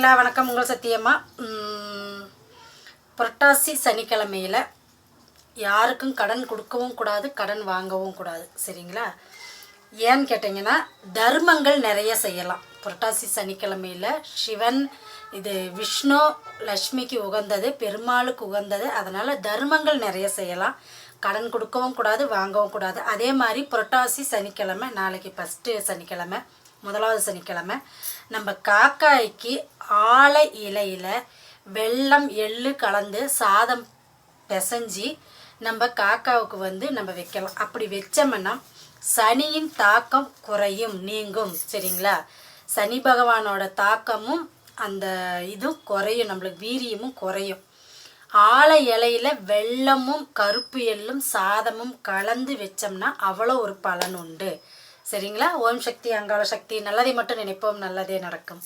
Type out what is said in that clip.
சரிங்களா? வணக்கம், உங்கள் சத்தியம்மா. புரட்டாசி சனிக்கிழமையில் யாருக்கும் கடன் கொடுக்கவும் கூடாது, கடன் வாங்கவும் கூடாது. சரிங்களா? ஏன்னு கேட்டிங்கன்னா, தர்மங்கள் நிறைய செய்யலாம். புரட்டாசி சனிக்கிழமையில் சிவன், இது விஷ்ணு லக்ஷ்மிக்கு உகந்தது, பெருமாளுக்கு உகந்தது. அதனால் தர்மங்கள் நிறைய செய்யலாம். கடன் கொடுக்கவும் கூடாது, வாங்கவும் கூடாது. அதே மாதிரி புரட்டாசி சனிக்கிழமை, நாளைக்கு ஃபஸ்ட்டு சனிக்கிழமை, முதலாவது சனிக்கிழமை, நம்ம காக்காய்க்கு ஆலை இலையில் வெல்லம் எள்ளு கலந்து சாதம் பிசைஞ்சி நம்ம காக்காவுக்கு நம்ம வைக்கலாம். அப்படி வச்சோம்னா சனியின் தாக்கம் குறையும், நீங்கும். சரிங்களா? சனி பகவானோட தாக்கமும் அந்த இதுவும் குறையும், நம்மளுக்கு வீரியமும் குறையும். ஆலை இலையில் வெல்லமும் கருப்பு எள்ளும் சாதமும் கலந்து வச்சோம்னா அவ்வளோ ஒரு பலன் உண்டு. சரிங்களா? ஓம் சக்தி, அங்காள சக்தி. நல்லதை மட்டும் நினைப்போம், நல்லதே நடக்கும்.